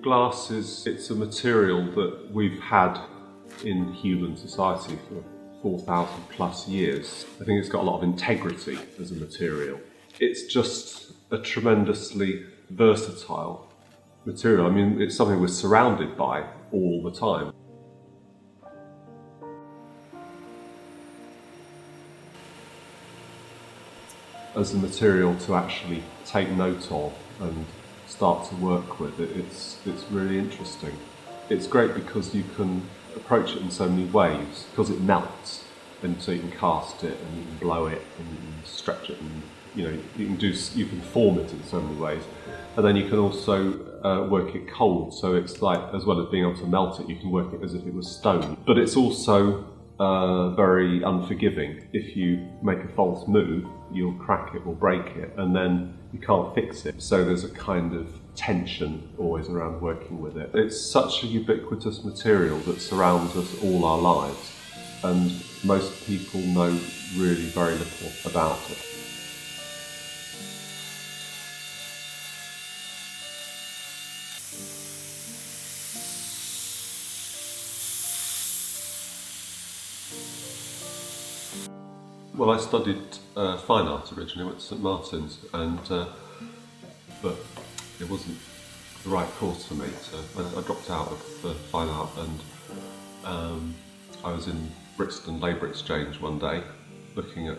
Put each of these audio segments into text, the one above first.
Glass it's a material that we've had in human society for 4,000 plus years. I think it's got a lot of integrity as a material. It's just a tremendously versatile material. I mean, it's something we're surrounded by all the time. As a material to actually take note of and start to work with, it's really interesting. It's great because you can approach it in so many ways, because it melts, and so you can cast it and you can blow it and you can stretch it, and you can form it in so many ways. And then you can also work it cold, so it's like, as well as being able to melt it, you can work it as if it was stone. But it's also very unforgiving. If you make a false move, you'll crack it or break it, and then you can't fix it. So there's a kind of tension always around working with it. It's such a ubiquitous material that surrounds us all our lives, and most people know really very little about it. Well, I studied fine art originally, went to St Martin's, and but it wasn't the right course for me, so I dropped out of fine art, and I was in Brixton Labour Exchange one day looking at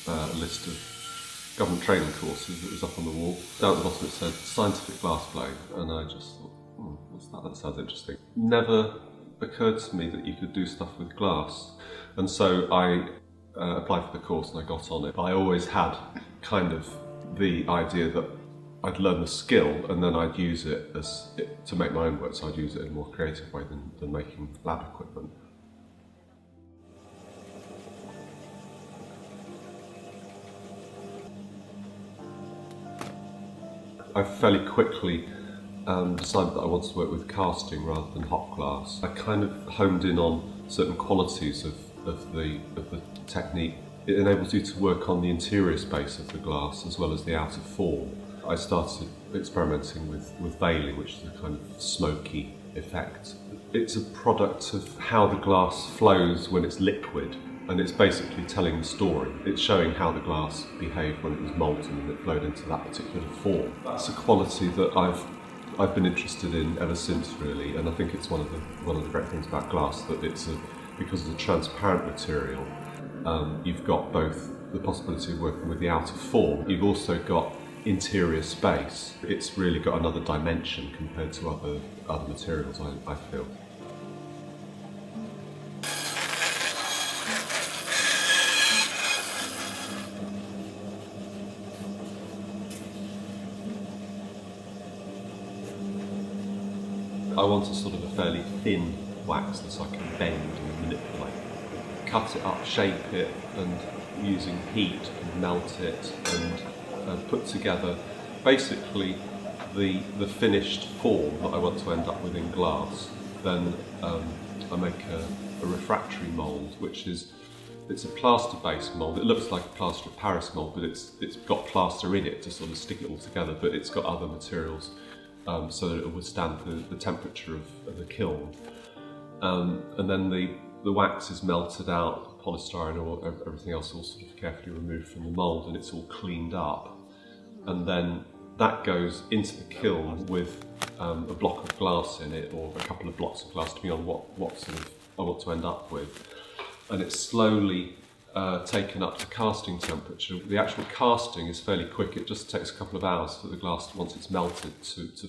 a list of government training courses that was up on the wall. Down at the bottom it said scientific glass blowing, and I just thought, what's that? That sounds interesting. Never occurred to me that you could do stuff with glass, and so I applied for the course and I got on it. I always had kind of the idea that I'd learn the skill and then I'd use it to make my own work, so I'd use it in a more creative way than making lab equipment. I fairly quickly decided that I wanted to work with casting rather than hot glass. I kind of honed in on certain qualities of the technique. It enables you to work on the interior space of the glass as well as the outer form. I started experimenting with veiling, which is a kind of smoky effect. It's a product of how the glass flows when it's liquid, and it's basically telling the story. It's showing how the glass behaved when it was molten and it flowed into that particular form. That's a quality that I've been interested in ever since, really, and I think it's one of the great things about glass, that because it's a transparent material, you've got both the possibility of working with the outer form, you've also got interior space. It's really got another dimension compared to other materials, I feel. I want a sort of a fairly thin wax that I can bend and manipulate. Cut it up, shape it, and using heat and melt it and put together basically the finished form that I want to end up with in glass. Then I make a refractory mould, it's a plaster-based mould. It looks like a plaster of Paris mould, but it's got plaster in it to sort of stick it all together, but it's got other materials so that it will withstand the temperature of the kiln. And then the wax is melted out, polystyrene or everything else all sort of carefully removed from the mould, and it's all cleaned up. And then that goes into the kiln with a block of glass in it, or a couple of blocks of glass, depending on what sort of I want to end up with. And it's slowly taken up to casting temperature. The actual casting is fairly quick. It just takes a couple of hours for the glass, once it's melted, to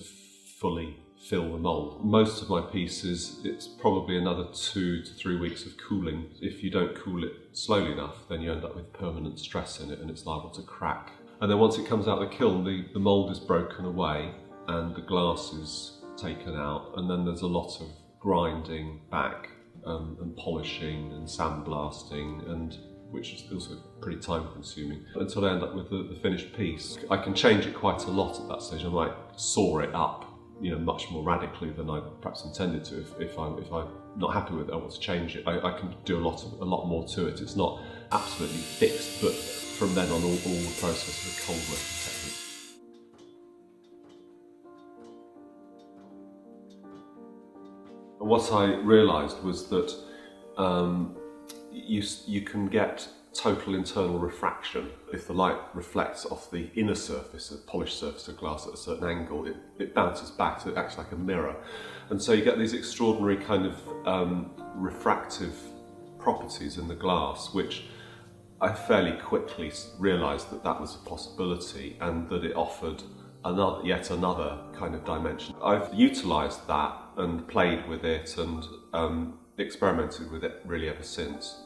fully fill the mould. Most of my pieces, it's probably another 2 to 3 weeks of cooling. If you don't cool it slowly enough, then you end up with permanent stress in it and it's liable to crack. And then once it comes out of the kiln, the mould is broken away and the glass is taken out, and then there's a lot of grinding back and polishing and sandblasting, and which is also pretty time consuming, until I end up with the finished piece. I can change it quite a lot at that stage. I might saw it up, much more radically than I perhaps intended to. If I'm not happy with it, I want to change it. I can do a lot more to it. It's not absolutely fixed, but from then on, all the process of the cold working technique. What I realised was that you can get total internal refraction. If the light reflects off the inner surface, a polished surface of glass at a certain angle, it bounces back, so it acts like a mirror. And so you get these extraordinary kind of refractive properties in the glass, which I fairly quickly realised that that was a possibility and that it offered yet another kind of dimension. I've utilised that and played with it and experimented with it really ever since.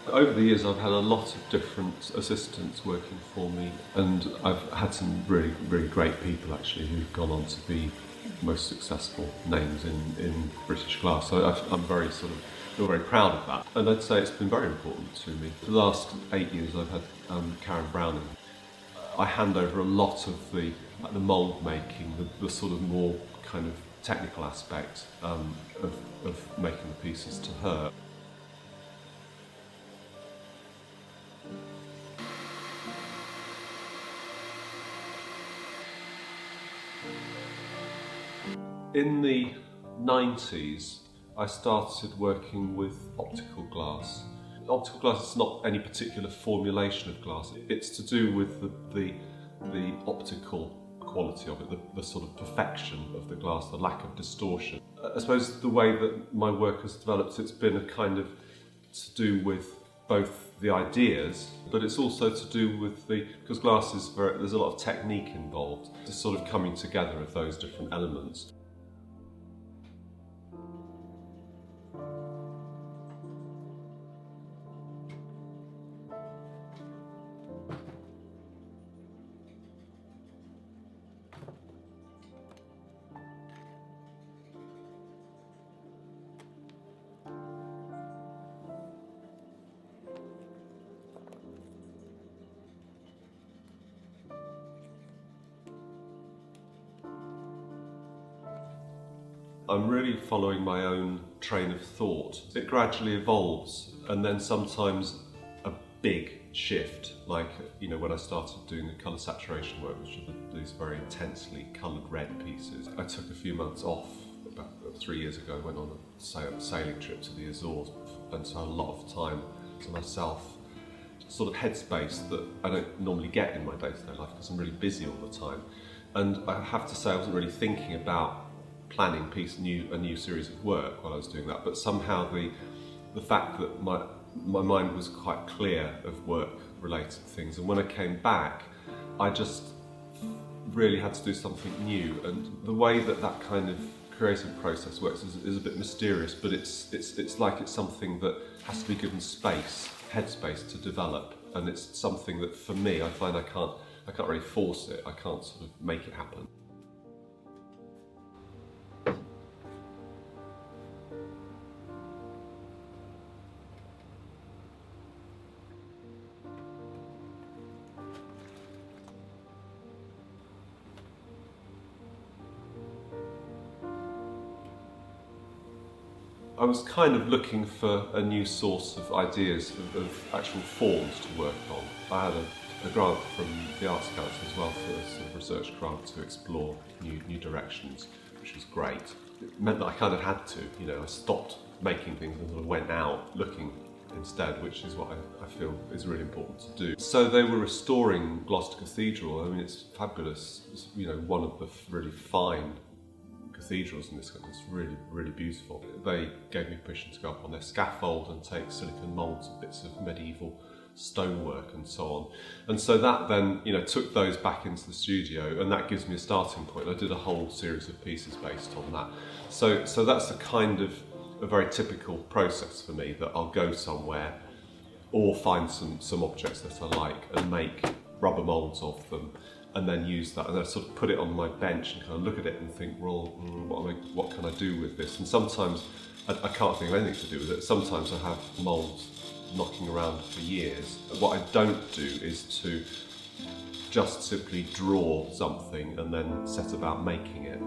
Over the years I've had a lot of different assistants working for me, and I've had some really, really great people actually who've gone on to be most successful names in British glass. So I'm very feel very proud of that, and I'd say it's been very important to me. For the last 8 years I've had Karen Browning. I hand over a lot of the mould making, the sort of more kind of technical aspect of making the pieces to her. In the 90s, I started working with optical glass. Optical glass is not any particular formulation of glass. It's to do with the optical quality of it, the sort of perfection of the glass, the lack of distortion. I suppose the way that my work has developed, it's been a kind of to do with both the ideas, but it's also to do with because glass is there's a lot of technique involved, the sort of coming together of those different elements. I'm really following my own train of thought. It gradually evolves, and then sometimes a big shift, like when I started doing the colour saturation work, which are these very intensely coloured red pieces. I took a few months off about 3 years ago. I went on a sailing trip to the Azores and so I had a lot of time to myself, sort of headspace that I don't normally get in my day-to-day life because I'm really busy all the time. And I have to say I wasn't really thinking about planning a new series of work while I was doing that, but somehow the fact that my mind was quite clear of work-related things, and when I came back, I just really had to do something new. And the way that kind of creative process works is a bit mysterious, but it's like it's something that has to be given space, headspace to develop, and it's something that for me I find I can't really force it. I can't sort of make it happen. I was kind of looking for a new source of ideas, of actual forms to work on. I had a grant from the Arts Council as well for a sort of research grant to explore new directions, which was great. It meant that I kind of had to, I stopped making things and sort of went out looking instead, which is what I feel is really important to do. So they were restoring Gloucester Cathedral. I mean, it's fabulous. It's, one of the really fine cathedrals in this country. It's really, really beautiful. They gave me permission to go up on their scaffold and take silicon moulds of bits of medieval stonework and so on. And so that then, took those back into the studio, and that gives me a starting point. I did a whole series of pieces based on that. So that's a kind of a very typical process for me, that I'll go somewhere or find some objects that I like and make rubber moulds of them, and then use that, and then sort of put it on my bench and kind of look at it and think, well, what can I do with this? And sometimes I can't think of anything to do with it. Sometimes I have moulds knocking around for years. What I don't do is to just simply draw something and then set about making it.